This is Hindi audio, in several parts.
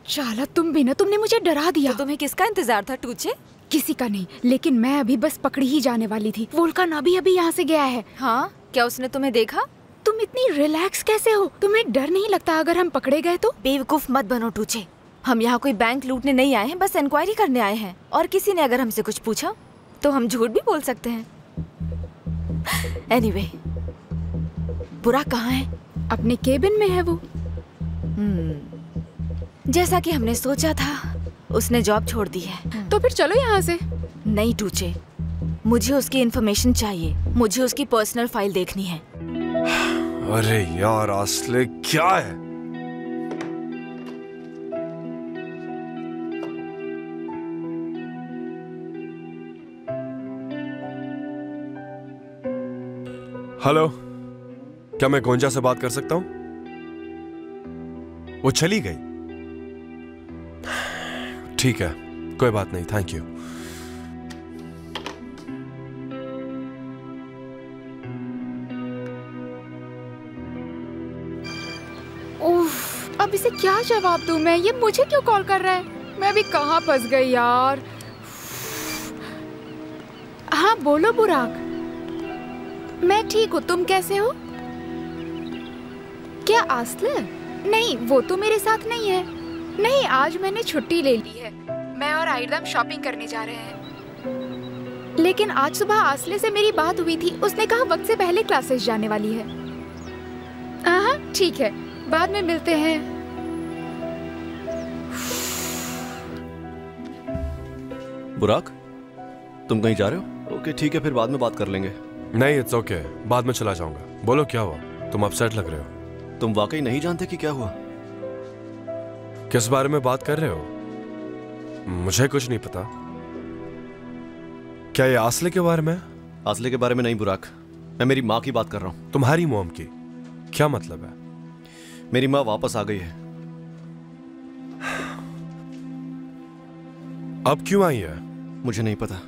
चाला तुम भी ना, तुमने मुझे डरा दिया। तो तुम्हें किसका इंतजार था टूचे? किसी का नहीं, लेकिन मैं अभी बस पकड़ी ही जाने वाली थी। वोल्कान अभी यहाँ से गया है। हाँ, क्या उसने तुम्हें देखा? तुम इतनी रिलैक्स कैसे हो? तुम्हें डर नहीं लगता अगर हम पकड़े गए तो? बेवकूफ मत बनो टूचे। हम यहाँ कोई बैंक लूटने नहीं आए हैं, बस इंक्वायरी करने आए हैं। और किसी ने अगर हमसे कुछ पूछा तो हम झूठ भी बोल सकते हैं। एनीवे, बुराक कहाँ है? अपने केबिन में है वो। जैसा कि हमने सोचा था, उसने जॉब छोड़ दी है। तो फिर चलो यहाँ से। नहीं टूचे, मुझे उसकी इन्फॉर्मेशन चाहिए। मुझे उसकी पर्सनल फाइल देखनी है। अरे यार आस्ले, क्या है? हेलो, क्या मैं गोंजा से बात कर सकता हूं? वो चली गई। ठीक है, कोई बात नहीं, थैंक यू। उफ, अब इसे क्या जवाब दूं मैं? ये मुझे क्यों कॉल कर रहा है? मैं अभी कहाँ फंस गई यार। हाँ बोलो बुराक। मैं ठीक हूँ, तुम कैसे हो? क्या आस्ले? नहीं, वो तो मेरे साथ नहीं है। नहीं, आज मैंने छुट्टी ले ली है। मैं और आइडम शॉपिंग करने जा रहे हैं। लेकिन आज सुबह आस्ले से मेरी बात हुई थी। उसने कहा वक्त से पहले क्लासेस जाने वाली है। हाँ ठीक है, बाद में मिलते हैं। बुराक, तुम कहीं जा रहे हो? ओके ठीक है, फिर बाद में बात कर लेंगे। नहीं, इट्स ओके, बाद में चला जाऊंगा। बोलो क्या हुआ? तुम अपसेट लग रहे हो। तुम वाकई नहीं जानते कि क्या हुआ? किस बारे में बात कर रहे हो? मुझे कुछ नहीं पता। क्या ये आस्ले के बारे में? आस्ले के बारे में नहीं बुराक, मैं मेरी माँ की बात कर रहा हूँ। तुम्हारी मॉम की? क्या मतलब है? मेरी माँ वापस आ गई है। अब क्यों आई है? मुझे नहीं पता,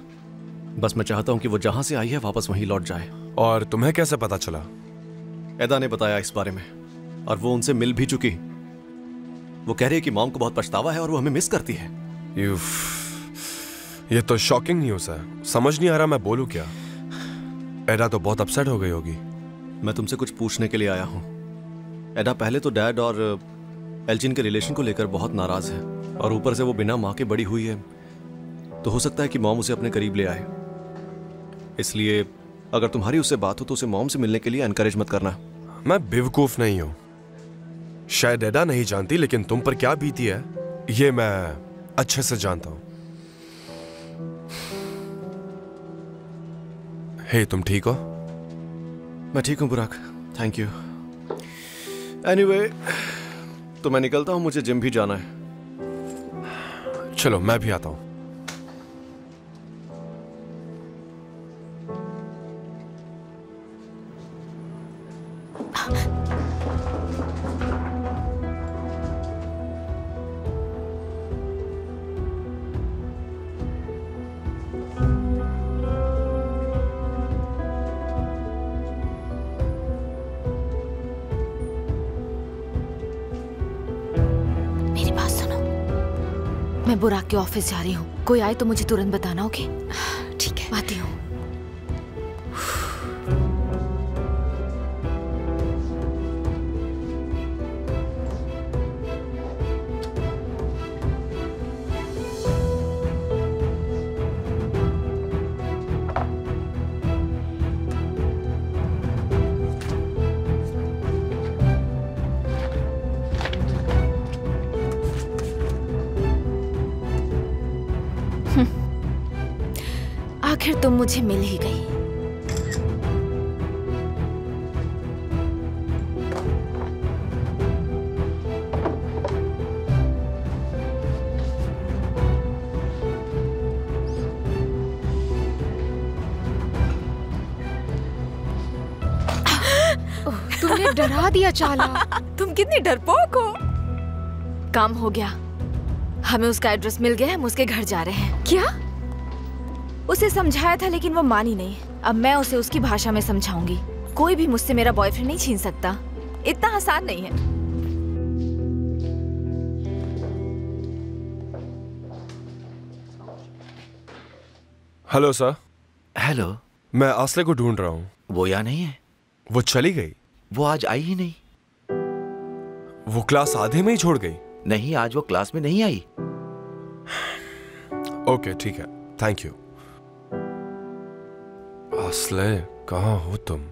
बस मैं चाहता हूँ कि वो जहां से आई है वापस वहीं लौट जाए। और तुम्हें कैसे पता चला? एदा ने बताया इस बारे में, और वो उनसे मिल भी चुकी। वो कह रही है कि मॉम को बहुत पछतावा है और वो हमें मिस करती है। ये तो शॉकिंग न्यूज़ है। समझ नहीं आ रहा मैं बोलूं क्या। एडा तो बहुत अपसेट हो गई होगी। मैं तुमसे कुछ पूछने के लिए आया हूँ। एडा पहले तो डैड और एल्जिन के रिलेशन को लेकर बहुत नाराज है, और ऊपर से वो बिना माँ के बड़ी हुई है, तो हो सकता है कि मॉम उसे अपने करीब ले आए। इसलिए अगर तुम्हारी उससे बात हो तो उसे मॉम से मिलने के लिए एनकरेज मत करना। मैं बेवकूफ नहीं हूं। शायद एडा नहीं जानती, लेकिन तुम पर क्या बीती है ये मैं अच्छे से जानता हूं। हे, तुम ठीक हो? मैं ठीक हूं बुराक, थैंक यू। एनीवे, तो मैं निकलता हूं, मुझे जिम भी जाना है। चलो मैं भी आता हूं। मैं बुराक के ऑफिस जा रही हूँ। कोई आए तो मुझे तुरंत बताना, ओके? ठीक है, आती हूँ। आखिर तुम मुझे मिल ही गई। तुमने डरा दिया चाला। तुम कितनी डरपोक हो। काम हो गया, हमें उसका एड्रेस मिल गया, हम उसके घर जा रहे हैं। क्या? उसे समझाया था लेकिन वो मानी नहीं। अब मैं उसे उसकी भाषा में समझाऊंगी। कोई भी मुझसे मेरा बॉयफ्रेंड नहीं छीन सकता। इतना आसान नहीं है। Hello sir. हेलो। मैं आसले को ढूंढ रहा हूँ। वो यहाँ नहीं है। वो चली गई। वो आज आई ही नहीं। वो क्लास आधे में ही छोड़ गई। नहीं, आज वो क्लास में नहीं आई। ओके ठीक है, थैंक यू। आसले कहाँ हो तुम?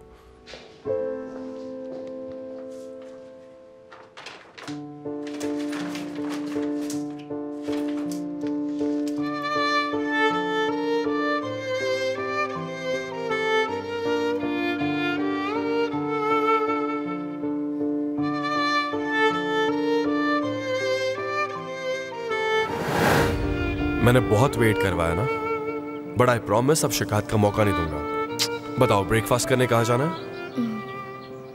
मैंने बहुत वेट करवाया ना, बट आई प्रॉमिस अब शिकायत का मौका नहीं दूंगा। बताओ ब्रेकफास्ट करने कहाँ जाना है?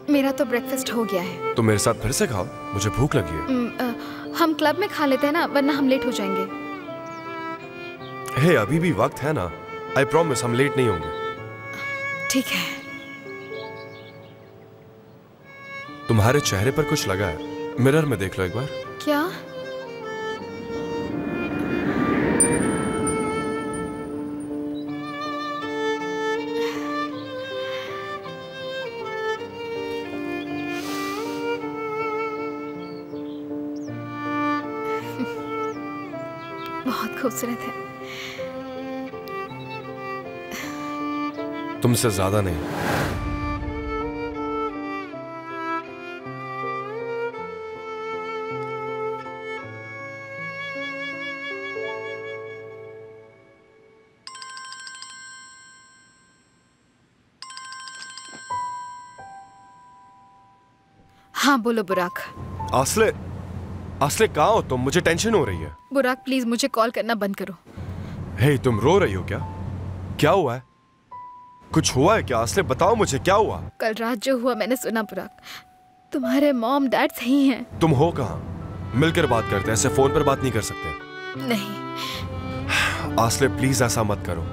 मेरा तो ब्रेकफास्ट हो गया है। तो मेरे साथ फिर से खाओ, मुझे भूख लगी है। हम क्लब में खा लेते हैं ना, वरना हम लेट हो जाएंगे। हे अभी भी वक्त है ना, आई प्रॉमिस हम लेट नहीं होंगे। ठीक है। तुम्हारे चेहरे पर कुछ लगा है, मिरर में देख लो एक बार। क्या? बहुत खूबसूरत है। तुमसे ज्यादा नहीं। हाँ बोलो बुराक। आसले, आसले कहाँ हो तुम? मुझे टेंशन हो रही है। बुराक प्लीज मुझे कॉल करना बंद करो। हे तुम रो रही हो क्या? क्या हुआ है? कुछ हुआ है क्या? आसले बताओ मुझे क्या हुआ? कल रात जो हुआ मैंने सुना बुराक। तुम्हारे मॉम डैड सही हैं। तुम हो कहाँ? मिलकर बात करते हैं, ऐसे फोन पर बात नहीं कर सकते। नहीं। आसले प्लीज ऐसा मत करो।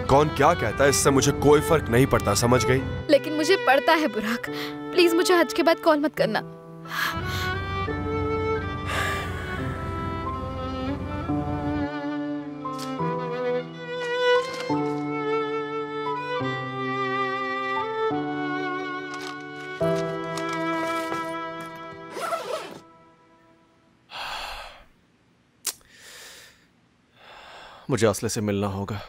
कौन क्या कहता है इससे मुझे कोई फर्क नहीं पड़ता, समझ गई? लेकिन मुझे पड़ता है बुराक। प्लीज मुझे हज के बाद कॉल मत करना। मुझे आसले से मिलना होगा।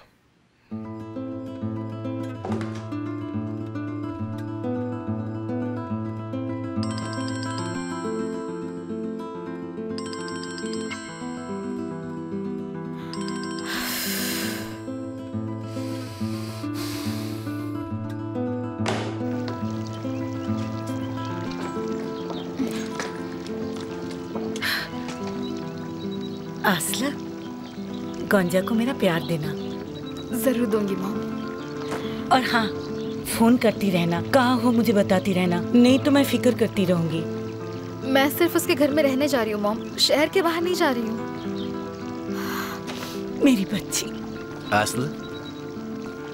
आसला, गौंजा को मेरा प्यार देना। जरूर दूंगी मॉम। और हाँ, फोन करती रहना, कहाँ हो मुझे बताती रहना, नहीं तो मैं फिक्र करती रहूंगी। मैं सिर्फ उसके घर में रहने जा रही हूँ मॉम, शहर के बाहर नहीं जा रही हूँ। मेरी बच्ची। आसला,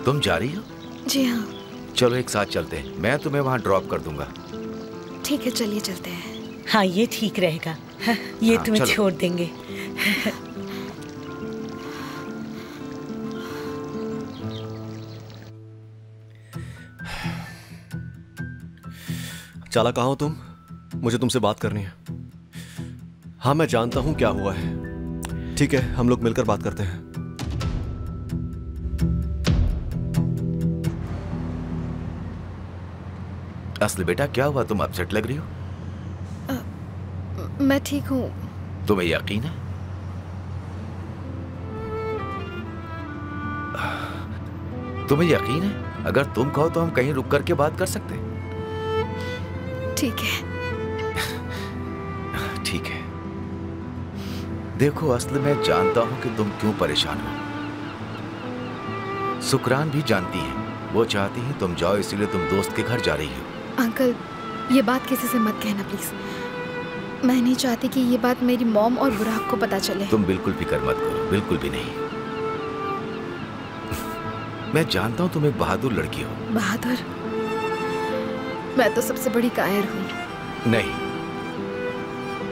तुम जा रही हो? जी हाँ। चलो एक साथ चलते हैं, मैं तुम्हें वहाँ ड्रॉप कर दूंगा। ठीक है चलिए चलते हैं। हाँ ये ठीक रहेगा। ये हाँ, तुम्हें चलो। छोड़ देंगे। चाला कहाँ हो तुम? मुझे तुमसे बात करनी है। हाँ मैं जानता हूं क्या हुआ है। ठीक है हम लोग मिलकर बात करते हैं। असली बेटा क्या हुआ? तुम अपसेट लग रही हो। मैं ठीक हूँ। तुम्हें यकीन है? तुम्हें यकीन है? अगर तुम कहो तो हम कहीं रुक करके बात कर सकते हैं। ठीक है। ठीक है। देखो असल में जानता हूं कि तुम क्यों परेशान हो। सुकरान भी जानती है, वो चाहती है तुम जाओ, इसीलिए तुम दोस्त के घर जा रही हो। अंकल ये बात किसी से मत कहना प्लीज। मैं नहीं चाहती कि ये बात मेरी मॉम और बुराक को पता चले। तुम बिल्कुल फिक्र मत करो, बिल्कुल भी नहीं। मैं जानता हूं तुम एक बहादुर लड़की हो। बहादुर? मैं तो सबसे बड़ी कायर हूँ। नहीं,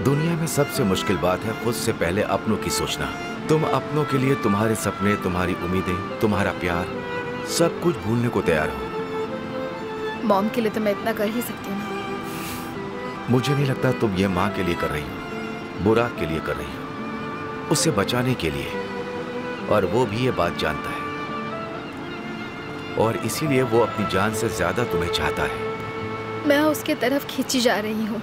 दुनिया में सबसे मुश्किल बात है खुद से पहले अपनों की सोचना। तुम अपनों के लिए तुम्हारे सपने, तुम्हारी उम्मीदें, तुम्हारा प्यार, सब कुछ भूलने को तैयार हो। मॉम के लिए तो मैं इतना कर ही सकती हूँ। मुझे नहीं लगता तुम ये माँ के लिए कर रही हो, बुराक के लिए कर रही हो, उसे बचाने के लिए। और वो भी ये बात जानता है और इसीलिए वो अपनी जान से ज्यादा तुम्हें चाहता है। मैं उसके तरफ खींची जा रही हूँ।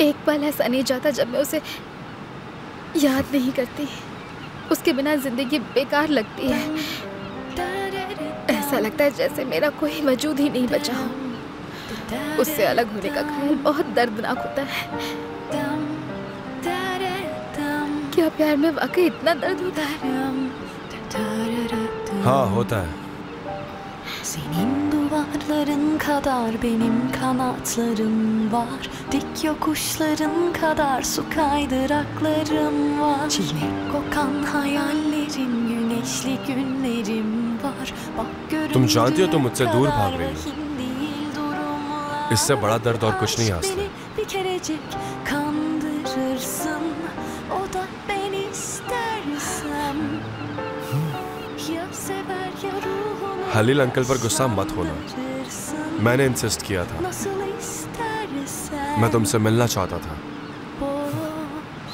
एक पल ऐसा नहीं जाता जब मैं उसे याद नहीं करती। उसके बिना जिंदगी बेकार लगती है। ऐसा लगता है जैसे मेरा कोई वजूद ही नहीं बचा हो। उससे अलग होने का ख्याल बहुत दर्दनाक होता है। क्या प्यार में वाकई इतना दर्द होता है? हाँ, होता है। Senin duvarların kadar benim kanatlarım var. Dik yokuşların kadar su kaydıraklarım var. Çilek kokan hayallerim, güneşli günlerim var. Bak तुम जानती हो तुम मुझसे दूर भाग रही हो। vahim değil durumlar. इससे बड़ा दर्द और कुछ नहीं आसले। Beni bir kerecik kandırırsın. O da ben istersem. Ya sever ya ruhumu. Haleem uncle पर गुस्सा मत होना। मैंने इंसिस्ट किया था। मैं तुमसे मिलना चाहता था।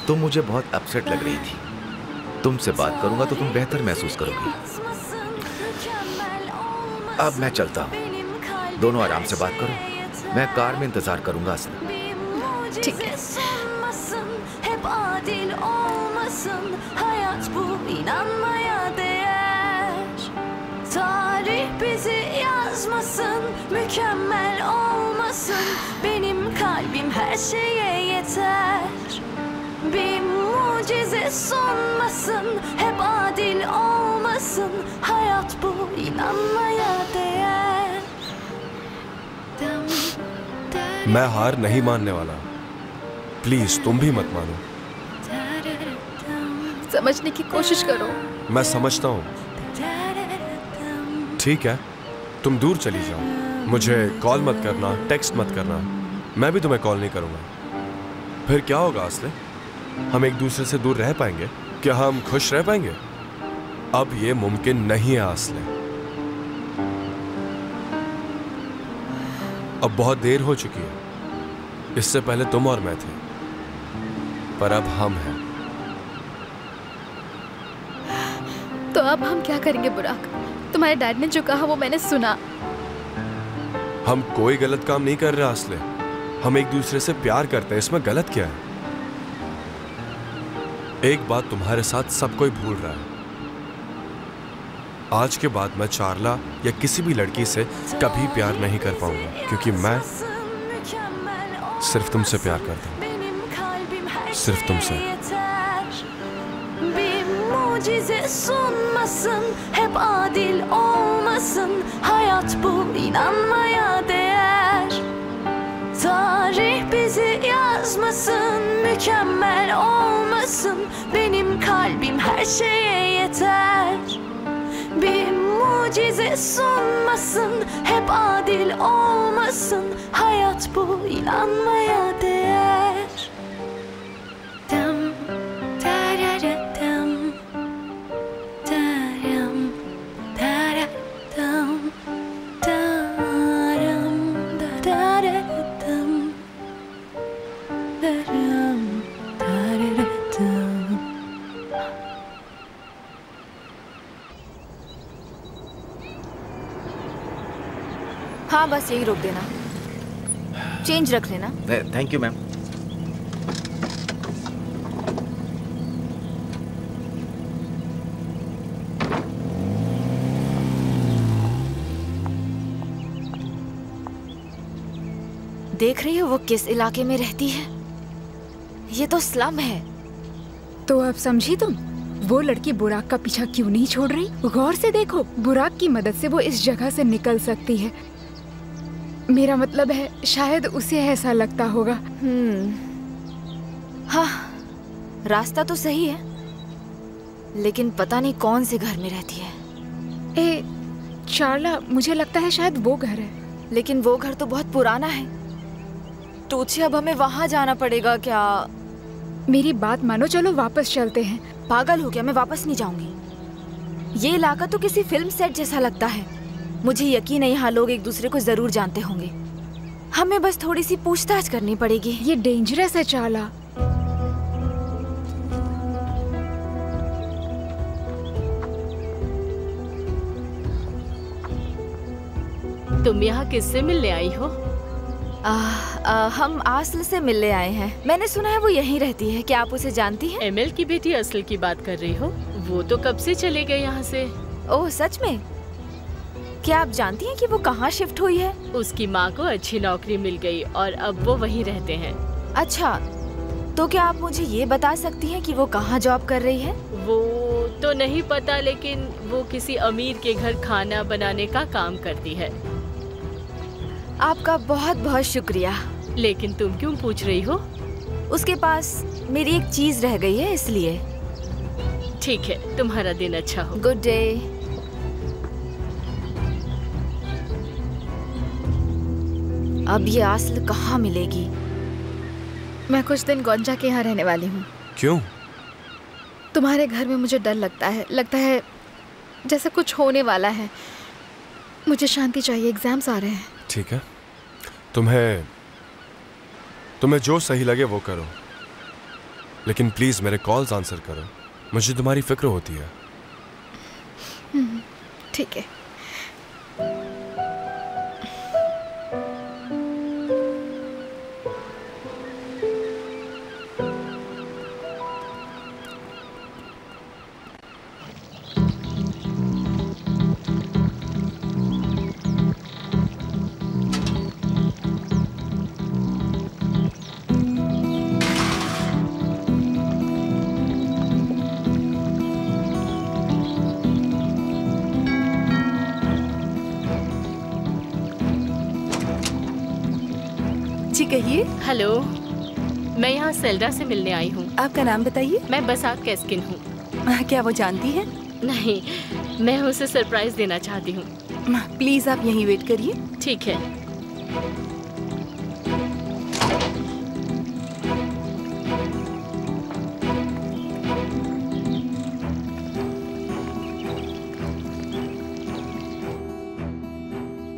तुम मुझे बहुत अपसेट लग रही थी। तुमसे बात करूंगा तो तुम बेहतर महसूस करोगी। अब मैं चलता हूँ। दोनों आराम से बात करो। मैं कार में इंतजार करूंगा। ठीक है। Hep adil olmasın. Hayat bu inanmaya değer. Tarih bizi yazmasın. Mükemmel olmasın. Benim kalbim her şeye yeter. Bir mucize sunmasın. Hep adil olmasın. Hayat bu inanmaya değer. मैं हार नहीं मानने वाला। प्लीज तुम भी मत मानो। समझने की कोशिश करो। मैं समझता हूँ। ठीक है, तुम दूर चली जाओ। मुझे कॉल मत करना, टेक्स्ट मत करना। मैं भी तुम्हें कॉल नहीं करूँगा। फिर क्या होगा आस्ले? हम एक दूसरे से दूर रह पाएंगे? क्या हम खुश रह पाएंगे? अब ये मुमकिन नहीं है आस्ले। अब बहुत देर हो चुकी है। इससे पहले तुम और मैं थे, पर अब हम हैं। तो अब हम क्या करेंगे बुराक? तुम्हारे डैड ने जो कहा वो मैंने सुना। हम कोई गलत काम नहीं कर रहे आस्ले। हम एक दूसरे से प्यार करते हैं, इसमें गलत क्या है? एक बात तुम्हारे साथ सब कोई भूल रहा है। आज के बाद मैं चार्ला या किसी भी लड़की से कभी प्यार नहीं कर पाऊंगा, क्योंकि मैं सिर्फ तुमसे प्यार करता हूँ। सिर्फ तुमसे। Bir mucize sunmasın. Hep adil olmasın. Hayat bu inanmaya değer. Tarih bizi yazmasın. Mükemmel olmasın. Benim kalbim her şeye yeter. Bir mucize sunmasın. Hep adil olmasın. Hayat bu inanmaya değer. Dam, dararadam, daram, dararadam, daram, dararadam, daram, dararadam. हाँ, बस यही रोक देना। चेंज रख लेना। Thank you ma'am. देख रही हो वो किस इलाके में रहती है? ये तो स्लम है। तो अब समझी तुम? वो लड़की बुराक का पीछा क्यों नहीं छोड़ रही? गौर से देखो, बुराक की मदद से वो इस जगह से निकल सकती है। मेरा मतलब है शायद उसे ऐसा लगता होगा। हाँ, रास्ता तो सही है, लेकिन पता नहीं कौन से घर में रहती है। ए चार्ला, मुझे लगता है शायद वो घर है। लेकिन वो घर तो बहुत पुराना है। टूचे, अब हमें वहाँ जाना पड़ेगा क्या? मेरी बात मानो, चलो वापस चलते हैं। पागल हो गया, मैं वापस नहीं जाऊंगी। ये इलाका तो किसी फिल्म सेट जैसा लगता है। मुझे यकीन है यहाँ लोग एक दूसरे को जरूर जानते होंगे। हमें बस थोड़ी सी पूछताछ करनी पड़ेगी। ये डेंजरस है चाला। तुम यहाँ किससे मिलने आई हो? हम आसल से मिलने आए हैं। मैंने सुना है वो यहीं रहती है। क्या आप उसे जानती हैं? एमएल की बेटी असल की बात कर रही हो? वो तो कब से चले गए यहाँ से। ओह सच में? क्या आप जानती हैं कि वो कहाँ शिफ्ट हुई है? उसकी माँ को अच्छी नौकरी मिल गई और अब वो वहीं रहते हैं। अच्छा, तो क्या आप मुझे ये बता सकती हैं कि वो कहाँ जॉब कर रही है? वो तो नहीं पता, लेकिन वो किसी अमीर के घर खाना बनाने का काम करती है। आपका बहुत बहुत शुक्रिया। लेकिन तुम क्यों पूछ रही हो? उसके पास मेरी एक चीज रह गई है, इसलिए। ठीक है, तुम्हारा दिन अच्छा हो। Good day. अब ये आसल कहाँ मिलेगी? मैं कुछ दिन गोंजा के यहाँ रहने वाली हूँ। क्यों? तुम्हारे घर में मुझे डर लगता है जैसे कुछ होने वाला है। मुझे शांति चाहिए, एग्जाम्स आ रहे हैं। ठीक है, तुम्हें जो सही लगे वो करो, लेकिन प्लीज मेरे कॉल्स आंसर करो। मुझे तुम्हारी फिक्र होती है। ठीक है। जी कहिए। हेलो, मैं यहाँ सेल्डा से मिलने आई हूँ। आपका नाम बताइए। मैं बसात कैस्किन हूँ। क्या वो जानती है? नहीं, मैं उसे सरप्राइज देना चाहती हूँ। प्लीज आप यहीं वेट करिए। ठीक है।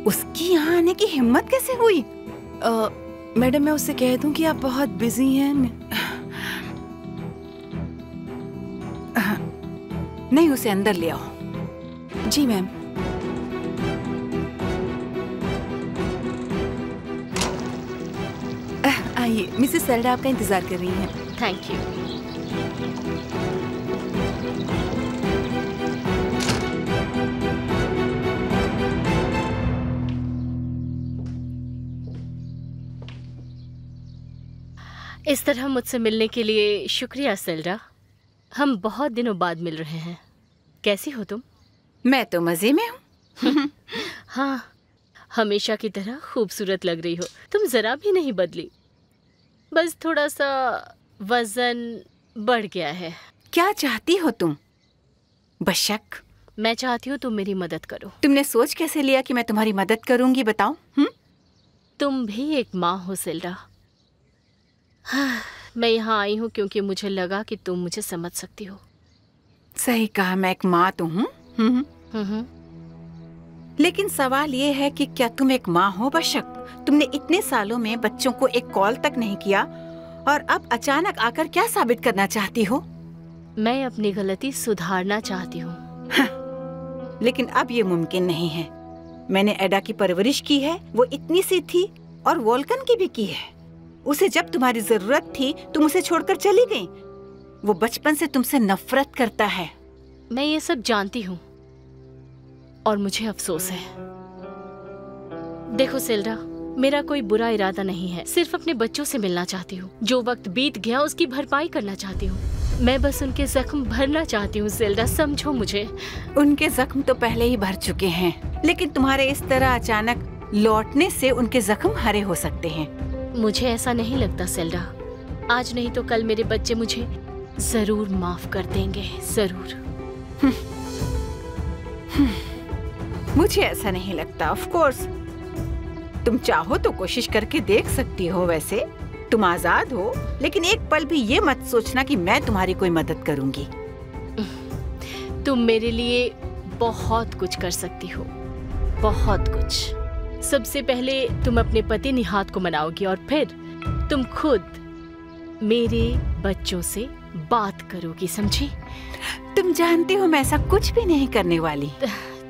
उसकी यहाँ आने की हिम्मत कैसे हुई? मैडम, मैं उससे कह दूं कि आप बहुत बिजी हैं। नहीं, उसे अंदर ले आओ। जी मैम। आइए, मिसेस सेल्डा आपका इंतजार कर रही हैं। Thank you. इस तरह मुझसे मिलने के लिए शुक्रिया सेल्डा। हम बहुत दिनों बाद मिल रहे हैं। कैसी हो तुम? मैं तो मजे में हूँ। हाँ, हमेशा की तरह खूबसूरत लग रही हो। तुम जरा भी नहीं बदली, बस थोड़ा सा वजन बढ़ गया है। क्या चाहती हो तुम? बशक, मैं चाहती हूँ तुम मेरी मदद करो। तुमने सोच कैसे लिया कि मैं तुम्हारी मदद करूंगी, बताओ? तुम भी एक माँ हो सेल्डा। हाँ, मैं यहाँ आई हूँ क्योंकि मुझे लगा कि तुम मुझे समझ सकती हो। सही कहा, मैं एक माँ तो हूँ। लेकिन सवाल ये है कि क्या तुम एक माँ हो? बशक, तुमने इतने सालों में बच्चों को एक कॉल तक नहीं किया और अब अचानक आकर क्या साबित करना चाहती हो? मैं अपनी गलती सुधारना चाहती हूँ। हाँ, लेकिन अब ये मुमकिन नहीं है। मैंने एडा की परवरिश की है, वो इतनी सी थी, और वोल्कन की भी की है। उसे जब तुम्हारी जरूरत थी तुम उसे छोड़कर चली गई। वो बचपन से तुमसे नफरत करता है। मैं ये सब जानती हूँ और मुझे अफसोस है। देखो सेल्डा, मेरा कोई बुरा इरादा नहीं है। सिर्फ अपने बच्चों से मिलना चाहती हूँ। जो वक्त बीत गया उसकी भरपाई करना चाहती हूँ। मैं बस उनके जख्म भरना चाहती हूँ सेल्डा, समझो मुझे। उनके जख्म तो पहले ही भर चुके हैं, लेकिन तुम्हारे इस तरह अचानक लौटने से उनके जख्म हरे हो सकते हैं। मुझे ऐसा नहीं लगता सेल्डा। आज नहीं तो कल मेरे बच्चे मुझे जरूर माफ कर देंगे, जरूर। मुझे ऐसा नहीं लगता। ऑफ कोर्स तुम चाहो तो कोशिश करके देख सकती हो। वैसे तुम आजाद हो, लेकिन एक पल भी ये मत सोचना कि मैं तुम्हारी कोई मदद करूंगी। तुम मेरे लिए बहुत कुछ कर सकती हो, बहुत कुछ। सबसे पहले तुम अपने पति निहाद को मनाओगी और फिर तुम खुद मेरे बच्चों से बात करोगी, समझी? तुम जानती हो मैं ऐसा कुछ भी नहीं करने वाली।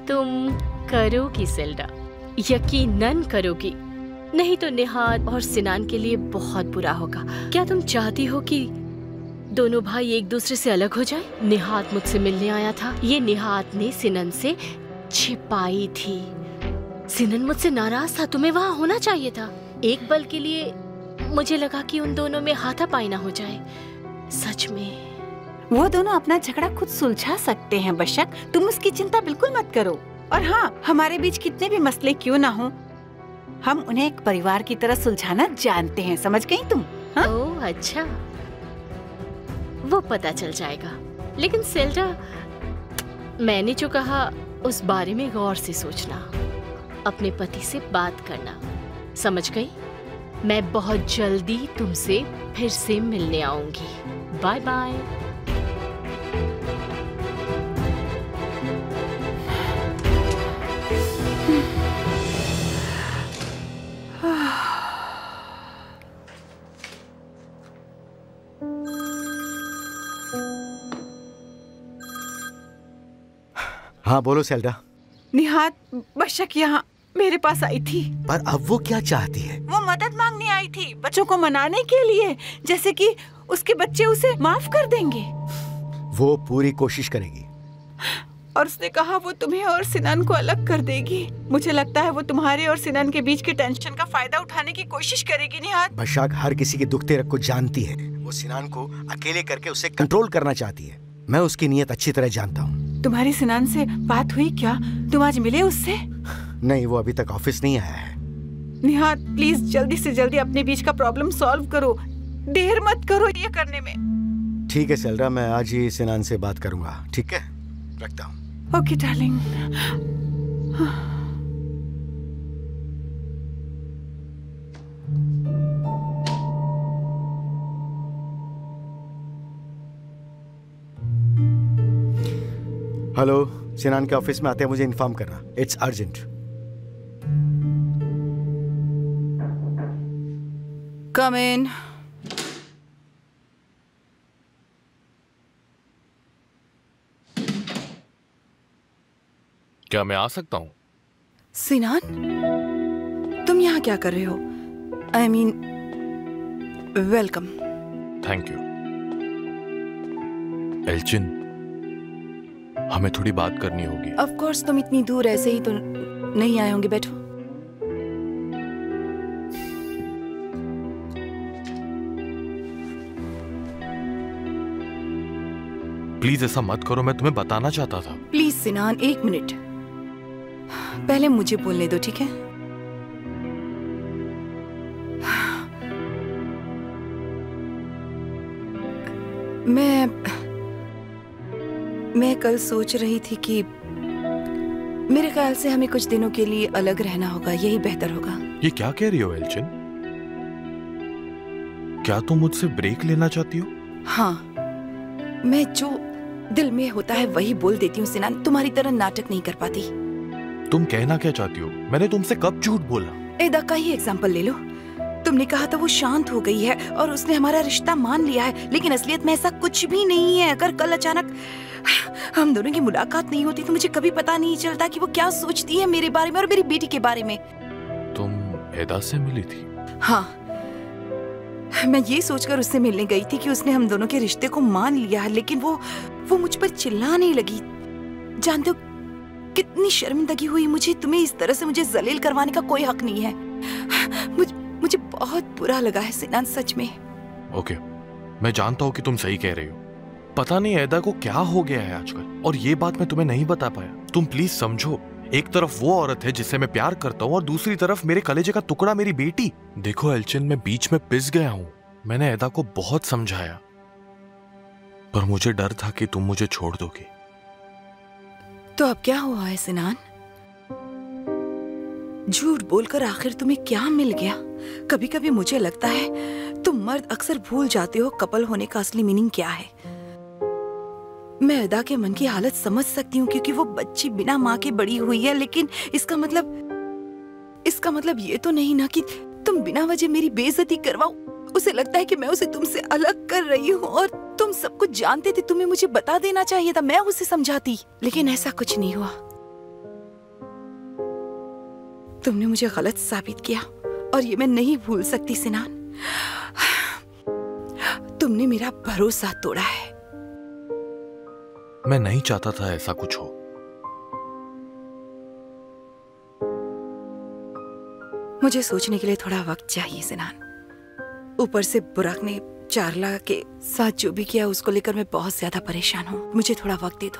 तुम करोगी सेल्डा, यकीनन करोगी। नहीं तो निहाद और सिनान के लिए बहुत बुरा होगा। क्या तुम चाहती हो कि दोनों भाई एक दूसरे से अलग हो जाए? निहाद मुझसे मिलने आया था, ये निहाद ने सिनन से छिपाई थी। सिनन मुझसे नाराज था, तुम्हें वहाँ होना चाहिए था। एक पल के लिए मुझे लगा कि उन दोनों में हाथापाई ना हो जाए। सच में वो दोनों अपना झगड़ा खुद सुलझा सकते हैं बशक, तुम उसकी चिंता बिल्कुल मत करो। और हाँ, हमारे बीच कितने भी मसले क्यों ना हो, हम उन्हें एक परिवार की तरह सुलझाना जानते हैं, समझ गई तुम? हाँ? ओह अच्छा, वो पता चल जाएगा। लेकिन सेल्डा, मैंने जो कहा उस बारे में गौर से सोचना, अपने पति से बात करना, समझ गई? मैं बहुत जल्दी तुमसे फिर से मिलने आऊंगी। Bye bye. हाँ बोलो सेल्डा। निहाद बशक यहाँ मेरे पास आई थी। पर अब वो क्या चाहती है? वो मदद मांगने आई थी बच्चों को मनाने के लिए, जैसे कि उसके बच्चे उसे माफ कर देंगे। वो पूरी कोशिश करेगी। और उसने कहा वो तुम्हें और सिनान को अलग कर देगी। मुझे लगता है वो तुम्हारे और सिनान के बीच के टेंशन का फायदा उठाने की कोशिश करेगी। निहाद, बशाक हर किसी के दुख दर्द को जानती है। वो सिनान को अकेले करके उसे कंट्रोल करना चाहती है। मैं उसकी नीयत अच्छी तरह जानता हूँ। तुम्हारी सिनान से बात हुई क्या? तुम आज मिले उससे? नहीं, वो अभी तक ऑफिस नहीं आया है। निहाद प्लीज जल्दी से जल्दी अपने बीच का प्रॉब्लम सॉल्व करो, देर मत करो ये करने में। ठीक है सेल्डा, मैं आज ही सिनान से बात करूंगा। ठीक है, रखता हूँ। Okay darling. हेलो, सिनान के ऑफिस में आते हैं मुझे इन्फॉर्म करना। It's urgent. Come in. क्या मैं आ सकता हूँ? सिनान, तुम यहाँ क्या कर रहे हो? I mean welcome. Thank you. Elchin, हमें थोड़ी बात करनी होगी। ऑफ कोर्स, तुम इतनी दूर ऐसे ही तो नहीं आए होंगे। बैठो। प्लीज ऐसा मत करो, मैं तुम्हें बताना चाहता था। प्लीज सिनान, एक मिनट, पहले मुझे बोलने दो, ठीक है? मैं कल सोच रही थी कि मेरे ख्याल से हमें कुछ दिनों के लिए अलग रहना होगा, यही बेहतर होगा। ये क्या कह रही हो एल्चिन? क्या तुम मुझसे ब्रेक लेना चाहती हो? हाँ, मैं जो दिल में होता है वही बोल देती हूँ सिनान, तुम्हारी तरह नाटक नहीं कर पाती। तुम कहना क्या चाहती हो? मैंने तुमसे कब झूठ बोला? एदा का ही एग्जाम्पल ले लो। तुमने कहा था वो शांत हो गई है और उसने हमारा रिश्ता मान लिया है, लेकिन असलियत में ऐसा कुछ भी नहीं है। अगर कल अचानक हम दोनों की मुलाकात नहीं होती तो मुझे कभी पता नहीं चलता कि वो क्या सोचती है मेरे बारे में और मेरी बेटी के बारे में। तुम एदा से मिली थी? हाँ, मैं ये सोचकर उससे मिलने गई थी कि उसने हम दोनों के रिश्ते को मान लिया है, लेकिन वो मुझ पर चिल्लाने लगी। जानते हो कितनी शर्मिंदगी हुई मुझे। तुम्हें इस तरह से मुझे जलील करवाने का कोई हक नहीं है। मुझे बहुत बुरा लगा है सिनान, सच में। ओके, मैं जानता हूँ कि तुम सही कह रही हो। पता नहीं एदा को क्या हो गया है आजकल, और ये बात मैं तुम्हें नहीं बता पाया। तुम प्लीज समझो, एक तरफ वो औरत है जिससे मैं प्यार करता हूँ और दूसरी तरफ मेरे कलेजे का टुकड़ा मेरी बेटी। देखो एल्चिन, मैं बीच में पिस गया हूँ। मैंने एदा को बहुत समझाया, पर मुझे डर था कि तुम मुझे छोड़ दोगी। तो अब क्या हुआ है सिनान? झूठ बोलकर आखिर तुम्हें क्या मिल गया? कभी कभी मुझे लगता है तुम मर्द अक्सर भूल जाते हो कपल होने का असली मीनिंग क्या है। मैं अदा के मन की हालत समझ सकती हूँ क्योंकि वो बच्ची बिना माँ के बड़ी हुई है, लेकिन इसका मतलब ये तो नहीं ना कि तुम बिना वजह मेरी बेइज्जती करवाओ। उसे लगता है कि मैं उसे तुमसे अलग कर रही हूँ और तुम सब कुछ जानते थे। तुम्हें मुझे बता देना चाहिए था, मैं उसे समझाती, लेकिन ऐसा कुछ नहीं हुआ। तुमने मुझे गलत साबित किया और ये मैं नहीं भूल सकती सिनान। तुमने मेरा भरोसा तोड़ा है। मैं नहीं चाहता था ऐसा कुछ हो। मुझे सोचने के लिए थोड़ा वक्त चाहिए सिनान। ऊपर से बुराक ने चारला के साथ जो भी किया उसको लेकर मैं बहुत ज्यादा परेशान हूँ। मुझे थोड़ा वक्त दे दो,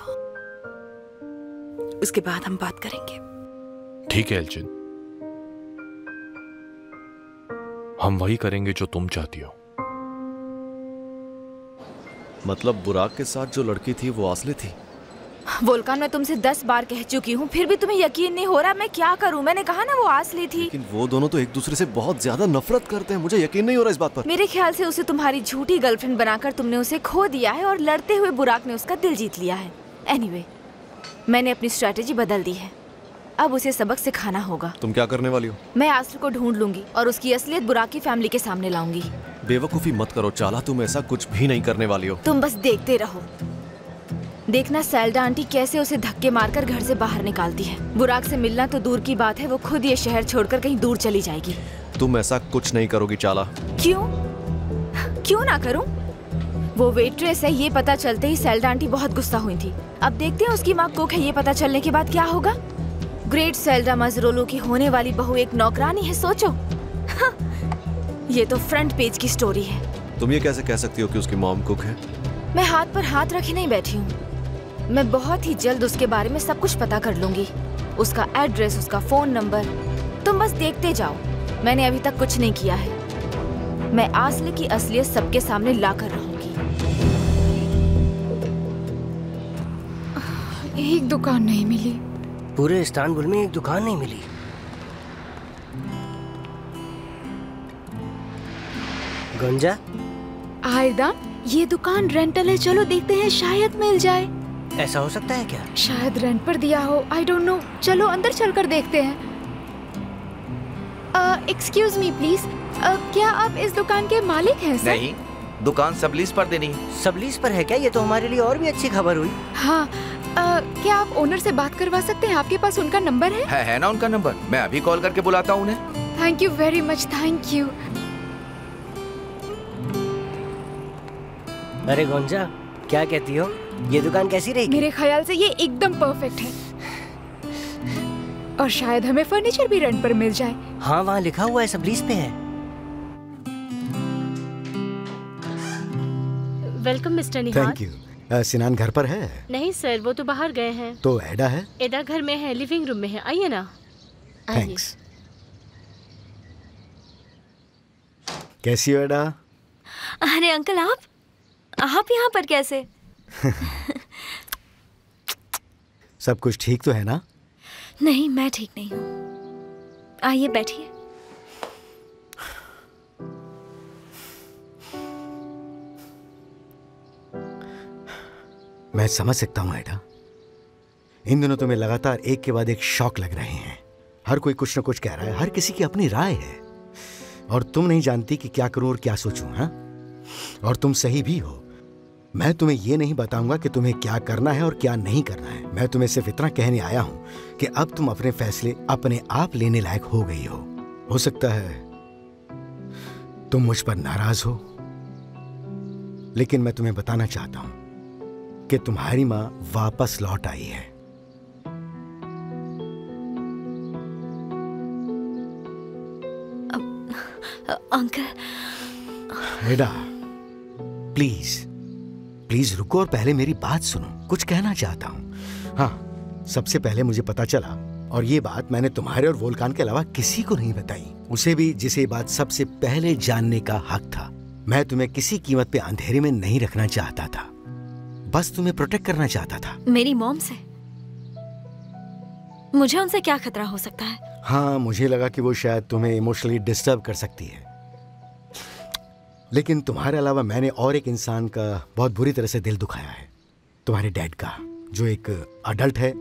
उसके बाद हम बात करेंगे। ठीक है एल्जिन, हम वही करेंगे जो तुम चाहती हो। मतलब बुराक के साथ जो लड़की थी वो आसले थी? वोल्कान, मैं तुमसे 10 बार कह चुकी हूँ, फिर भी तुम्हें यकीन नहीं हो रहा। मैं क्या करूँ? मैंने कहा ना वो आसली थी। लेकिन वो दोनों तो एक दूसरे से बहुत ज्यादा नफरत करते हैं। मुझे यकीन नहीं हो रहा इस बात पर। मेरे ख्याल से उसे तुम्हारी झूठी गर्लफ्रेंड बनाकर तुमने उसे खो दिया है और लड़ते हुए बुराक ने उसका दिल जीत लिया है। एनीवे, मैंने अपनी स्ट्रैटेजी बदल दी है। अब उसे सबक सिखाना होगा। तुम क्या करने वाली हो? मैं आसली को ढूंढ लूंगी और उसकी असलियत बुराक की फैमिली के सामने लाऊंगी। बेवकूफी मत करो चाला, तुम ऐसा कुछ भी नहीं करने वाली हो। तुम बस देखते रहो। देखना सैल्डा आंटी कैसे उसे धक्के मारकर घर से बाहर निकालती है। बुराक से मिलना तो दूर की बात है, वो खुद ये शहर छोड़कर कहीं दूर चली जाएगी। तुम ऐसा कुछ नहीं करोगी चाला। क्यों ना करूं? वो वेट्रेस है, ये पता चलते ही सैल्डा आंटी बहुत गुस्सा हुई थी। अब देखते हैं उसकी माँ कुक है, ये पता चलने के बाद क्या होगा। ग्रेट सैल्डा मजरोलो की होने वाली बहू एक नौकरानी है, सोचो। ये तो फ्रंट पेज की स्टोरी है। तुम ये कैसे कह सकती हो कि उसकी मॉम कुक है? मैं हाथ पर हाथ रखे नहीं बैठी हूँ। मैं बहुत ही जल्द उसके बारे में सब कुछ पता कर लूंगी, उसका एड्रेस, उसका फोन नंबर। तुम बस देखते जाओ। मैंने अभी तक कुछ नहीं किया है। मैं आसले की असलियत सबके सामने ला कर रहूंगी। एक दुकान नहीं मिली। पूरे इस्तांबुल में एक दुकान नहीं मिली। गंजा, आयदा, ये दुकान रेंटल है, चलो देखते हैं, शायद मिल जाए। ऐसा हो सकता है क्या? शायद रेंट पर दिया हो, आई डोंट नो। चलो अंदर चलकर देखते हैं। एक्सक्यूज मी प्लीज, क्या आप इस दुकान के मालिक हैं सर? नहीं, दुकान सबलीज पर देनी है। सबलीज पर है क्या? ये तो हमारे लिए और भी अच्छी खबर हुई। हाँ, क्या आप ओनर से बात करवा सकते हैं? आपके पास उनका नंबर है? है ना उनका नंबर, मैं अभी कॉल करके बुलाता हूँ उन्हें। Thank you very much, thank you. अरे गोंजा, क्या कहती हो? ये दुकान कैसी रहेगी? मेरे ख्याल से ये एकदम परफेक्ट है और शायद हमें फर्नीचर भी रेंट पर मिल जाए। हाँ, वहाँ लिखा हुआ है सबलीज पे है। Welcome mister Nihal. Thank you. Sinan घर पर है? नहीं सर, वो तो बाहर गए हैं। तो एडा है? एडा घर में है, लिविंग रूम में है। आइए ना। थैंक्स। कैसी हो एडा? अरे अंकल, आप यहाँ पर कैसे? सब कुछ ठीक तो है ना? नहीं, मैं ठीक नहीं हूँ। आइए बैठिए। मैं समझ सकता हूँ एडा। इन दिनों तुम्हें लगातार एक के बाद एक शौक लग रहे हैं। हर कोई कुछ न कुछ कह रहा है, हर किसी की अपनी राय है और तुम नहीं जानती कि क्या करूं और क्या सोचूं। हाँ, और तुम सही भी हो। मैं तुम्हें ये नहीं बताऊंगा कि तुम्हें क्या करना है और क्या नहीं करना है। मैं तुम्हें सिर्फ इतना कहने आया हूं कि अब तुम अपने फैसले अपने आप लेने लायक हो गई हो। हो सकता है तुम मुझ पर नाराज हो, लेकिन मैं तुम्हें बताना चाहता हूं कि तुम्हारी मां वापस लौट आई है। अंकल। एडा, प्लीज प्लीज रुको और पहले मेरी बात सुनो। कुछ कहना चाहता हूं। हाँ, सबसे पहले मुझे पता चला, और ये बात मैंने तुम्हारे और वोल्कान के अलावा किसी को नहीं बताई, उसे भी जिसे बात सबसे पहले जानने का हक था। मैं तुम्हें किसी कीमत पे अंधेरे में नहीं रखना चाहता था, बस तुम्हें प्रोटेक्ट करना चाहता था। मेरी मॉम से? मुझे उनसे क्या खतरा हो सकता है? हाँ, मुझे लगा कि वो शायद तुम्हें इमोशनली डिस्टर्ब कर सकती है, लेकिन तुम्हारे अलावा मैंने और एक इंसान का बहुत बुरी तरह से दिल दुखाया है, तुम्हारे डैड का, जो एक अडल्ट है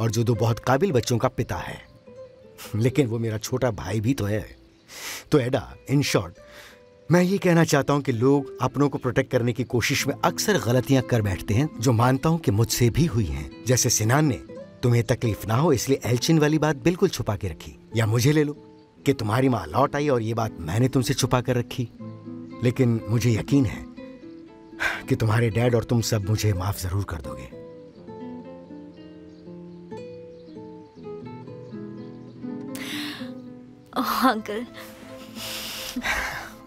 और जो 2 बहुत काबिल बच्चों का पिता है, लेकिन वो मेरा छोटा भाई भी तो है। तो एडा, इन शॉर्ट मैं ये कहना चाहता हूँ कि लोग अपनों को प्रोटेक्ट करने की कोशिश में अक्सर गलतियां कर बैठते हैं, जो मानता हूँ कि मुझसे भी हुई हैं। जैसे सिनान ने तुम्हें तकलीफ ना हो इसलिए एल्चिन वाली बात बिल्कुल छुपा के रखी, या मुझे ले लो कि तुम्हारी माँ लौट आई और ये बात मैंने तुमसे छुपा कर रखी। लेकिन मुझे यकीन है कि तुम्हारे डैड और तुम सब मुझे माफ जरूर कर दोगे। अंकल।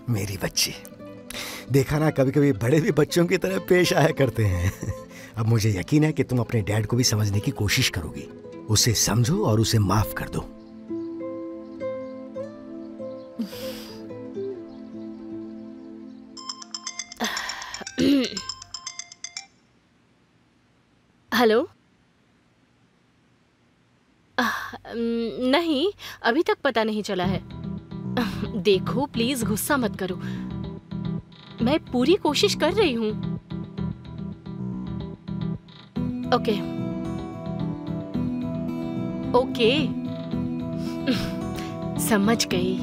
मेरी बच्ची, देखा ना, कभी कभी बड़े भी बच्चों की तरह पेश आया करते हैं। अब मुझे यकीन है कि तुम अपने डैड को भी समझने की कोशिश करोगी। उसे समझो और उसे माफ कर दो। हेलो। नहीं, अभी तक पता नहीं चला है। देखो प्लीज गुस्सा मत करो, मैं पूरी कोशिश कर रही हूँ। ओके ओके, समझ गई।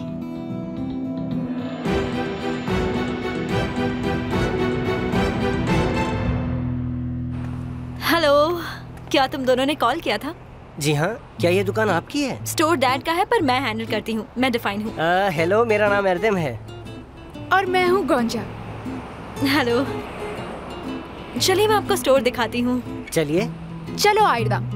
हेलो, क्या तुम दोनों ने कॉल किया था? जी हाँ, क्या ये दुकान आपकी है? स्टोर डैड का है पर मैं हैंडल करती हूँ। मैं डिफाइन हूँ। हेलो, मेरा नाम एरदम है। और मैं हूँ गोंजा। हेलो, चलिए मैं आपको स्टोर दिखाती हूँ। चलिए। चलो आयरदम।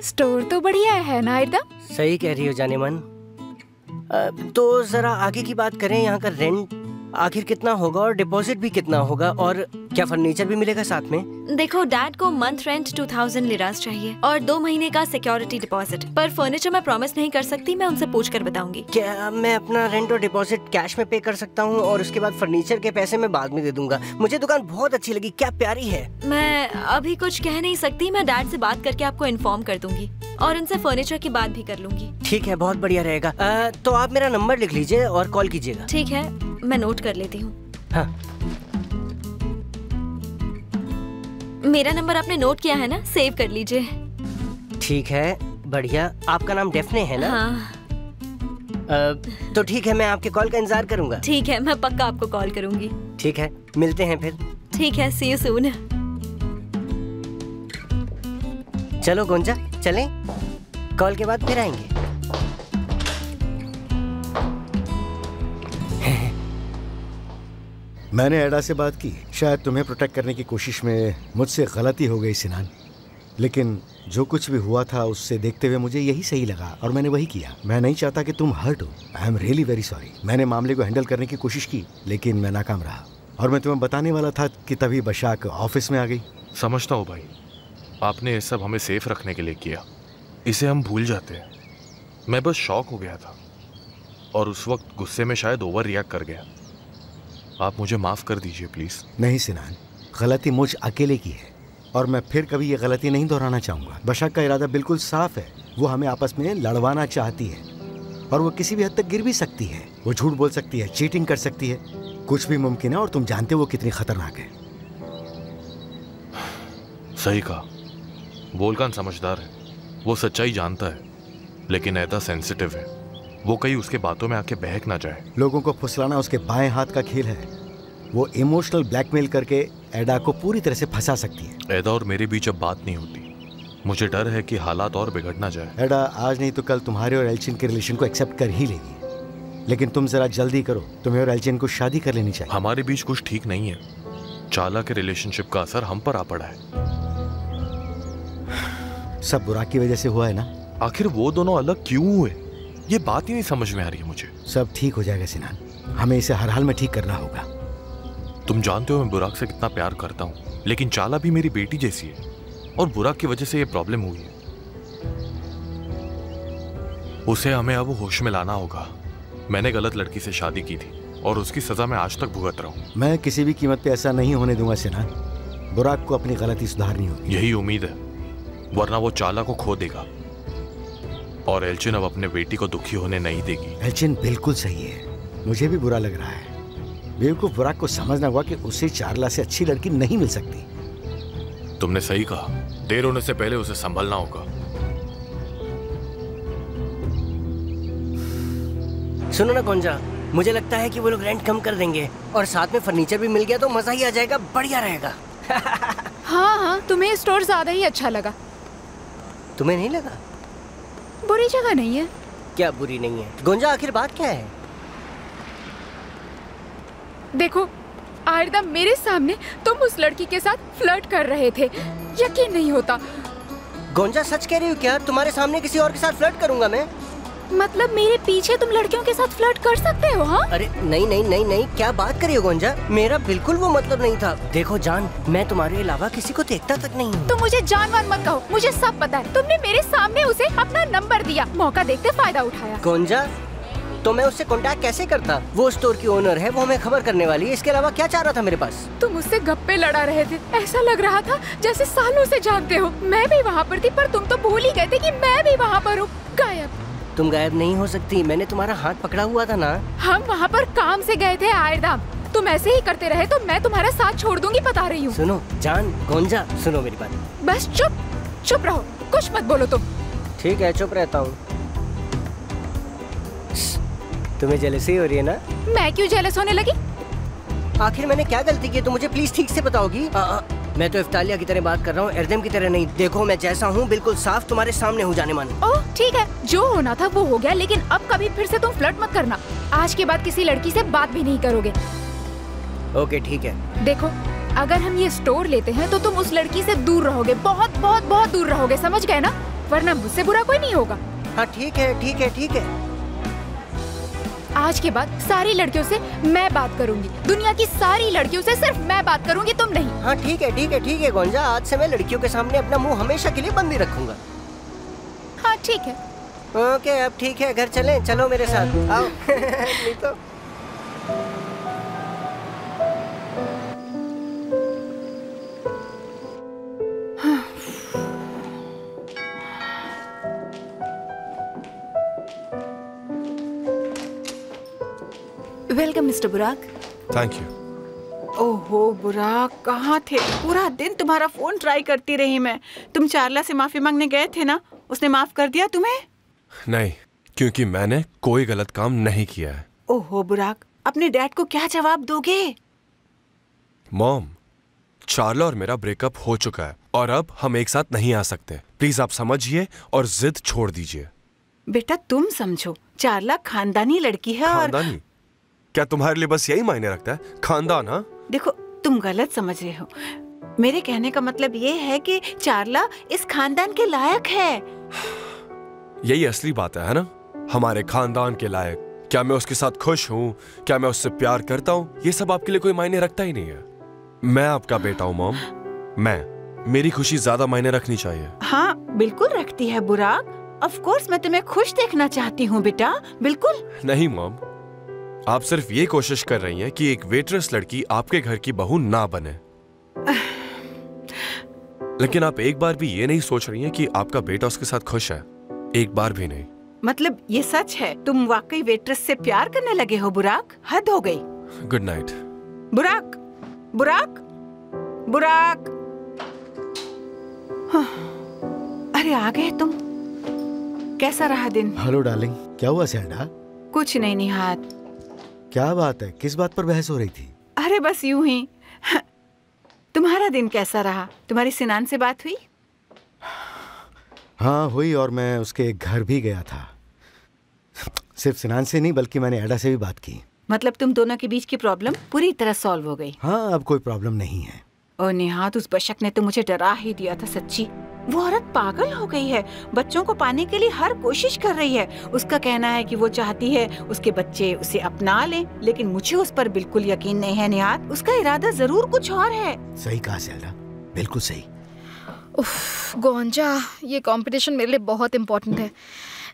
स्टोर तो बढ़िया है ना आयरदम? सही कह रही हो जाने मन। तो जरा आगे की बात करें, यहाँ का रेंट आखिर कितना होगा और डिपॉजिट भी कितना होगा, और क्या फर्नीचर भी मिलेगा साथ में? देखो, डैड को मंथ रेंट 2000 लिरास चाहिए और 2 महीने का सिक्योरिटी डिपॉजिट। पर फर्नीचर मैं प्रॉमिस नहीं कर सकती, मैं उनसे पूछ कर बताऊंगी। क्या मैं अपना रेंट और डिपॉजिट कैश में पे कर सकता हूँ और उसके बाद फर्नीचर के पैसे मैं बाद में दे दूंगा? मुझे दुकान बहुत अच्छी लगी, क्या प्यारी है। मैं अभी कुछ कह नहीं सकती, मैं डैड से बात करके आपको इन्फॉर्म कर दूंगी और उनसे फर्नीचर की बात भी कर लूंगी। ठीक है, बहुत बढ़िया रहेगा। तो आप मेरा नंबर लिख लीजिए और कॉल कीजिएगा। ठीक है, मैं नोट कर लेती हूँ। हाँ। मेरा नंबर आपने नोट किया है ना? सेव कर लीजिए। ठीक है, बढ़िया। आपका नाम डेफने है ना? हाँ। तो ठीक है, मैं आपके कॉल का इंतजार करूंगा। ठीक है, मैं पक्का आपको कॉल करूंगी। ठीक है, मिलते हैं फिर। ठीक है, सी यू सून। चलो गोंजा, चलें? कॉल के बाद फिर आएंगे। मैंने एडा से बात की, शायद तुम्हें प्रोटेक्ट करने की कोशिश में मुझसे गलती हो गई सिनान, लेकिन जो कुछ भी हुआ था उससे देखते हुए मुझे यही सही लगा और मैंने वही किया। मैं नहीं चाहता कि तुम हर्ट हो। I am really very sorry. मैंने मामले को हैंडल करने की कोशिश की लेकिन मैं नाकाम रहा और मैं तुम्हें बताने वाला था कि तभी बशाक ऑफिस में आ गई। समझता हूँ भाई, आपने ये सब हमें सेफ रखने के लिए किया, इसे हम भूल जाते हैं। मैं बस शॉक हो गया था और उस वक्त गुस्से में शायद ओवर रिएक्ट कर गया। आप मुझे माफ कर दीजिए प्लीज। नहीं सिनान, गलती मुझ अकेले की है और मैं फिर कभी ये गलती नहीं दोहराना चाहूंगा। बशाक का इरादा बिल्कुल साफ है, वो हमें आपस में लड़वाना चाहती है और वो किसी भी हद तक गिर भी सकती है। वो झूठ बोल सकती है, चीटिंग कर सकती है, कुछ भी मुमकिन है और तुम जानते हो वो कितनी खतरनाक है। सही कहा, वोल्कान समझदार है, वो सच्चाई जानता है, लेकिन ऐदा सेंसिटिव है, वो कहीं उसके बातों में आके बहक ना जाए। लोगों को फुसलाना उसके बाएं हाथ का खेल है। वो इमोशनल ब्लैकमेल करके एडा को पूरी तरह से फंसा सकती है। एदा और मेरे बीच अब बात नहीं होती, मुझे डर है कि हालात और बिगड़ ना जाए। एडा आज नहीं तो कल तुम्हारे और एल्चिन के रिलेशन को एक्सेप्ट कर ही लेगी, लेकिन तुम जरा जल्दी करो, तुम्हें और एल्चिन को शादी कर लेनी चाहिए। हमारे बीच कुछ ठीक नहीं है, चाला के रिलेशनशिप का असर हम पर आ पड़ा है। सब बुराक की वजह से हुआ है ना? आखिर वो दोनों अलग क्यों हुए, ये बात ही नहीं समझ में आ रही है मुझे। सब ठीक हो जाएगा सिनान, हमें इसे हर हाल में ठीक करना होगा। तुम जानते हो मैं बुराक से कितना प्यार करता हूँ, लेकिन चाला भी मेरी बेटी जैसी है और बुराक की वजह से ये प्रॉब्लम हुई है। उसे हमें अब होश में लाना होगा। मैंने गलत लड़की से शादी की थी, और उसकी सजा मैं आज तक भुगत रहा हूँ। मैं किसी भी कीमत पे ऐसा नहीं होने दूंगा सिनान। बुराक को अपनी गलती सुधारनी होगी। यही उम्मीद है, वरना वो चाला को खो देगा और एल्चिन अब अपने बेटी को दुखी होने नहीं देगी। एल्चिन बिल्कुल सही है, मुझे भी बुरा लग रहा है। बेवकूफ बुराक को समझना हुआ कि उसे चारला से अच्छी लड़की नहीं मिल सकती। तुमने सही कहा, देर होने से पहले उसे संभलना होगा। सुनो ना गोंजा, मुझे लगता है कि वो लोग रेंट कम कर देंगे और साथ में फर्नीचर भी मिल गया तो मजा ही आ जाएगा, बढ़िया रहेगा। हाँ, तुम्हें स्टोर ज्यादा ही अच्छा लगा। तुम्हें नहीं लगा? बुरी जगह नहीं है। क्या बुरी नहीं है? गोंजा आखिर बात क्या है? देखो आयरदा, मेरे सामने तुम उस लड़की के साथ फ्लर्ट कर रहे थे, यकीन नहीं होता। गोंजा सच कह रही हो क्या? तुम्हारे सामने किसी और के साथ फ्लर्ट करूंगा मैं? मतलब मेरे पीछे तुम लड़कियों के साथ फ्लर्ट कर सकते हो? हाँ? अरे नहीं नहीं नहीं नहीं, क्या बात कर रही हो गोंजा? मेरा बिल्कुल वो मतलब नहीं था। देखो जान, मैं तुम्हारे अलावा किसी को देखता तक नहीं हूँ। तुम मुझे जानवर मत कहो, मुझे सब पता है। तुमने मेरे सामने उसे अपना नंबर दिया, मौका देखते फायदा उठाया। गोंजा, तो मैं उससे कांटेक्ट कैसे करता? वो स्टोर की ओनर है, वो हमें खबर करने वाली है। इसके अलावा क्या चाह रहा था मेरे पास? तुम उससे गप्पे लड़ा रहे थे, ऐसा लग रहा था जैसे सालों से जानते हो। मैं भी वहाँ पर थी, पर तुम तो भूल ही गए थे कि मैं भी वहाँ पर हूँ। गायब। तुम गायब नहीं हो सकती, मैंने तुम्हारा हाथ पकड़ा हुआ था ना। हम वहाँ पर काम से गए थे आयरदाम, तुम ऐसे ही करते रहे तो मैं तुम्हारा साथ छोड़ दूंगी, बता रही हूँ। सुनो जान, गोंजा सुनो मेरी बात। बस चुप चुप रहो, कुछ मत बोलो तुम। ठीक है, चुप रहता हूँ। तुम्हें जेलसी हो रही है ना? मैं क्यों जेलस होने लगी? आखिर मैंने क्या गलती की, तो मुझे प्लीज ठीक से बताओगी? मैं तो इफ्तालिया की तरह बात कर रहा हूँ, एरदम की तरह नहीं। देखो मैं जैसा हूँ बिल्कुल साफ तुम्हारे सामने हूँ, जाने माने। ओह ठीक है, जो होना था वो हो गया, लेकिन अब कभी फिर से तुम फ्लर्ट मत करना। आज के बाद किसी लड़की से बात भी नहीं करोगे। ओके ठीक है। देखो, अगर हम ये स्टोर लेते हैं तो तुम उस लड़की से दूर रहोगे, बहुत बहुत बहुत दूर रहोगे, समझ गए ना? वरना मुझसे बुरा कोई नहीं होगा। हाँ ठीक है ठीक है ठीक है। आज के बाद सारी लड़कियों से मैं बात करूंगी, दुनिया की सारी लड़कियों से सिर्फ मैं बात करूंगी, तुम नहीं। हाँ ठीक है ठीक है ठीक है गोंजा, आज से मैं लड़कियों के सामने अपना मुंह हमेशा के लिए बंद ही रखूंगा। हाँ ठीक है। ओके अब ठीक है, घर चलें? चलो मेरे साथ आओ। नहीं तो वेलकम मिस्टर बुराक। Thank you. ओहो बुराक, कहाँ थे? पूरा दिन तुम्हारा फोन ट्राई करती रही मैं। तुम चारला से माफी मांगने गए थे ना, उसने माफ कर दिया तुम्हें? नहीं, क्योंकि मैंने कोई गलत काम नहीं किया है। ओहो बुराक, अपने डैड को क्या जवाब दोगे? मॉम, चार्ला और मेरा ब्रेकअप हो चुका है और अब हम एक साथ नहीं आ सकते। प्लीज आप समझिए और जिद छोड़ दीजिए। बेटा तुम समझो, चारला खानदानी लड़की है। खानदानी? और क्या तुम्हारे लिए बस यही मायने रखता है, खानदान? हाँ देखो, तुम गलत समझ रहे हो। मेरे कहने का मतलब ये है कि चारला इस खानदान के लायक है। यही असली बात है ना, हमारे खानदान के लायक। क्या मैं उसके साथ खुश हूँ, क्या मैं उससे प्यार करता हूँ, ये सब आपके लिए कोई मायने रखता ही नहीं है। मैं आपका बेटा हूँ मॉम, मेरी खुशी ज्यादा मायने रखनी चाहिए। हाँ बिल्कुल रखती है बुराक। ऑफ कोर्स मैं तुम्हें खुश देखना चाहती हूँ बेटा, बिल्कुल। नहीं मॉम, आप सिर्फ ये कोशिश कर रही हैं कि एक वेट्रेस लड़की आपके घर की बहू ना बने। लेकिन आप एक बार भी ये नहीं सोच रही हैं कि आपका बेटा उसके साथ खुश है? एक बार भी नहीं। मतलब ये सच है, तुम वाकई वेट्रेस से प्यार करने लगे हो बुराक? हद हो गई। Good night. बुराक, बुराक, बुराक। हाँ, अरे आ गए तुम। कैसा रहा दिन? हेलो डार्लिंग, क्या हुआ सैंडा? कुछ नहीं निहात। क्या बात है, किस बात पर बहस हो रही थी? अरे बस यूं ही। तुम्हारा दिन कैसा रहा? तुम्हारी सिनान से बात हुई? हाँ हुई, और मैं उसके घर भी गया था। सिर्फ सिनान से नहीं, बल्कि मैंने एडा से भी बात की। मतलब तुम दोनों के बीच की प्रॉब्लम पूरी तरह सॉल्व हो गई? हाँ, अब कोई प्रॉब्लम नहीं है। और निहात, उस बशक ने तो मुझे डरा ही दिया था सच्ची। वो औरत पागल हो गई है, बच्चों को पाने के लिए हर कोशिश कर रही है। उसका कहना है कि वो चाहती है उसके बच्चे उसे अपना लें, लेकिन मुझे उस पर बिल्कुल यकीन नहीं है निहात। उसका इरादा जरूर कुछ और है। सही कहा सेल्डा, बिल्कुल सही। उफ, गोंजा, ये कंपटीशन मेरे लिए बहुत इम्पोर्टेंट है।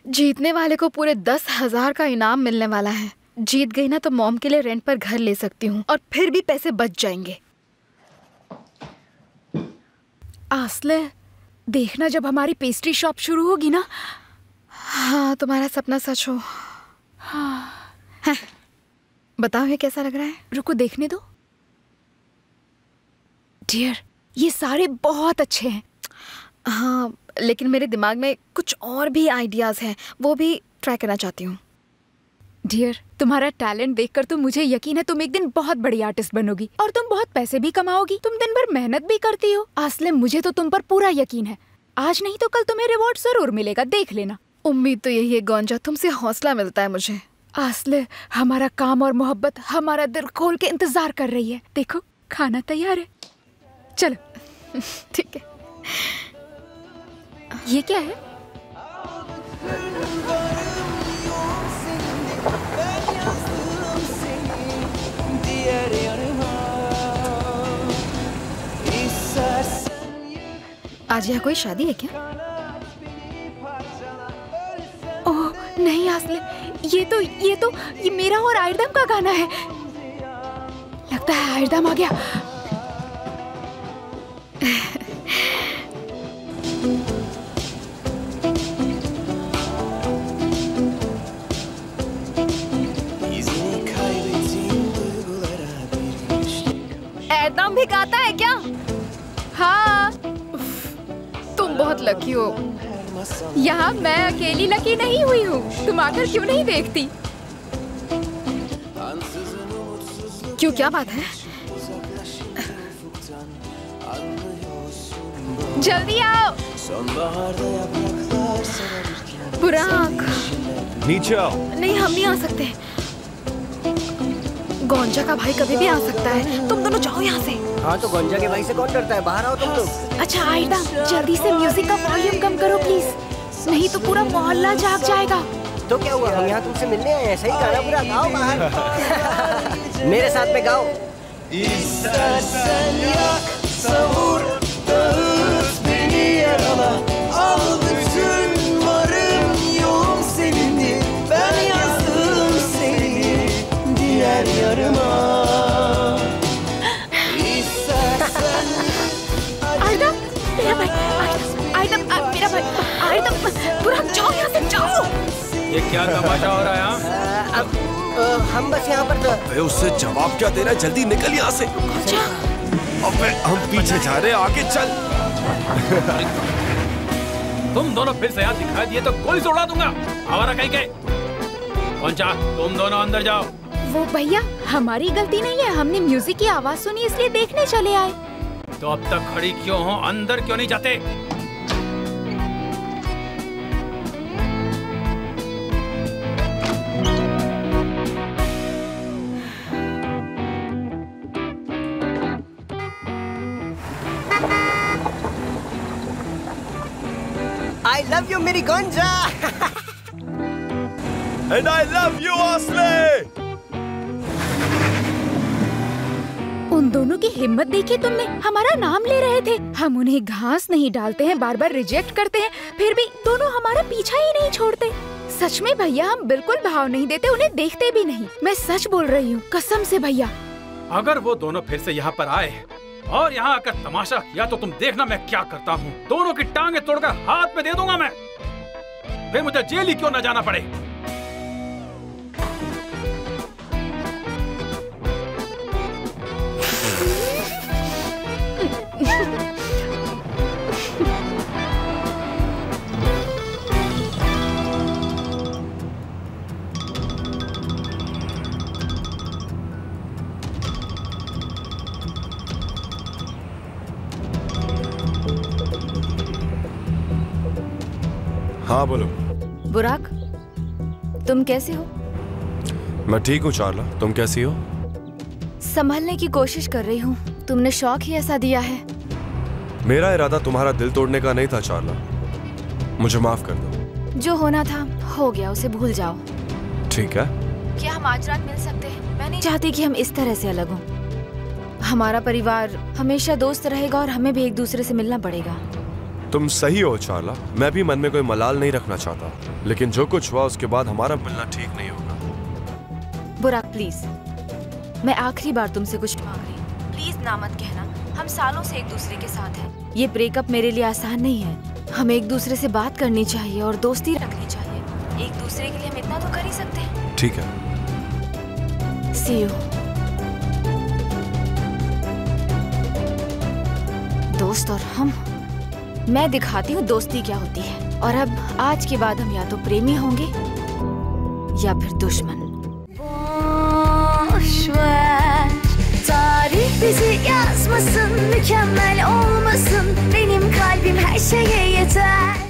जीतने वाले को पूरे 10,000 का इनाम मिलने वाला है। जीत गई ना तो मॉम के लिए रेंट पर घर ले सकती हूँ और फिर भी पैसे बच जाएंगे। आसले, देखना जब हमारी पेस्ट्री शॉप शुरू होगी ना, हाँ तुम्हारा सपना सच हो। हाँ। बताओ ये कैसा लग रहा है? रुको देखने दो। डियर, ये सारे बहुत अच्छे हैं। हाँ, लेकिन मेरे दिमाग में कुछ और भी आइडियाज हैं, वो भी ट्राई करना चाहती हूँ। डियर, तुम्हारा टैलेंट देखकर तो मुझे यकीन है तुम एक दिन बहुत बड़ी आर्टिस्ट बनोगी और तुम बहुत पैसे भी कमाओगी। तुम दिन भर मेहनत भी करती हो। आसले, मुझे तो तुम पर पूरा यकीन है। आज नहीं तो कल तुम्हें रिवॉर्ड जरूर मिलेगा, देख लेना। उम्मीद तो यही है गोंजा, तुमसे हौसला मिलता है मुझे। आसले, हमारा काम और मोहब्बत हमारा दिल खोल के इंतजार कर रही है। देखो खाना तैयार है, चलो। ठीक है। ये क्या है? आज यहाँ कोई शादी है क्या? ओह नहीं आसले, ये मेरा और आयरदम का गाना है। लगता है आयरदम आ गया। आयरदम भी गाता है क्या? हाँ, तुम बहुत लकी हो। यहाँ मैं अकेली लकी नहीं हुई हूँ। तुम आकर क्यों नहीं देखती? क्यों, क्या बात है? जल्दी आओ। बुराक, नीचे आओ। नहीं, हम नहीं आ सकते। गोंजा का भाई कभी भी आ सकता है। तुम दोनों जाओ यहाँ से। हाँ तो गोंजा के भाई से कौन डरता है? बाहर आओ तुम लोग। अच्छा आयदा, जल्दी से म्यूजिक का वॉल्यूम कम करो प्लीज, नहीं तो पूरा मोहल्ला जाग जाएगा। तो क्या हुआ, हम यहाँ तुमसे मिलने आए हैं। सही गाना पूरा गाओ बाहर। मेरे साथ में गाओ। आयदा, मेरा भाई, आयदा, मेरा भाई, आयदा, पूरा जाओ यहाँ से, जाओ। ये क्या तमाशा हो रहा है? हम बस यहाँ पर। अबे उससे जवाब क्या दे रहा है? जल्दी निकल यहाँ से। अबे हम पीछे जा रहे हैं, आगे चल। तुम दोनों फिर से यहाँ दिखाई दिए तो गोली से उड़ा दूंगा। आवारा कहीं के। कौनचा, तुम दोनों अंदर जाओ। वो भैया, हमारी गलती नहीं है, हमने म्यूजिक की आवाज सुनी इसलिए देखने चले आए। तो अब तक खड़ी क्यों हो? अंदर क्यों नहीं जाते? I love you मेरी गोंजा। And I love you आसले। उन दोनों की हिम्मत देखी तुमने? हमारा नाम ले रहे थे। हम उन्हें घास नहीं डालते हैं, बार बार रिजेक्ट करते हैं, फिर भी दोनों हमारा पीछा ही नहीं छोड़ते। सच में भैया, हम बिल्कुल भाव नहीं देते, उन्हें देखते भी नहीं। मैं सच बोल रही हूँ, कसम से भैया। अगर वो दोनों फिर से यहाँ पर आए और यहाँ आकर तमाशा किया तो तुम देखना मैं क्या करता हूँ। दोनों की टांगे तोड़कर हाथ में दे दूंगा मैं, फिर मुझे जेल ही क्यों न जाना पड़े। हाँ बोलो। बुराक, तुम कैसे हो? मैं ठीक हूँ चार्ला, तुम कैसी हो? संभलने की कोशिश कर रही हूँ। तुमने शौक ही ऐसा दिया है। मेरा इरादा तुम्हारा दिल तोड़ने का नहीं था चार्ला, मुझे माफ कर दो। जो होना था हो गया, उसे भूल जाओ। ठीक है। क्या हम आज रात मिल सकते हैं? मैं नहीं चाहती कि हम इस तरह से अलग हों। हमारा परिवार हमेशा दोस्त रहेगा और हमें भी एक दूसरे से मिलना पड़ेगा। तुम सही हो चार्ला, मैं भी मन में कोई मलाल नहीं रखना चाहता, लेकिन जो कुछ हुआ उसके बाद हमारा मिलना ठीक नहीं होगा। बुराक प्लीज, मैं आखिरी बार तुमसे कुछ मांग रही हूँ, प्लीज ना मत कहना। हम सालों से एक दूसरे के साथ हैं। ये ब्रेकअप मेरे लिए आसान नहीं है। हमें एक दूसरे से बात करनी चाहिए और दोस्ती रखनी चाहिए। एक दूसरे के लिए हम इतना तो कर ही सकते हैं। ठीक है, See you। दोस्त और हम, मैं दिखाती हूँ दोस्ती क्या होती है। और अब आज के बाद हम या तो प्रेमी होंगे या फिर दुश्मन। Boş ver, tarih bizi yazmasın, mükemmel olmasın. Benim kalbim her şeye yeter.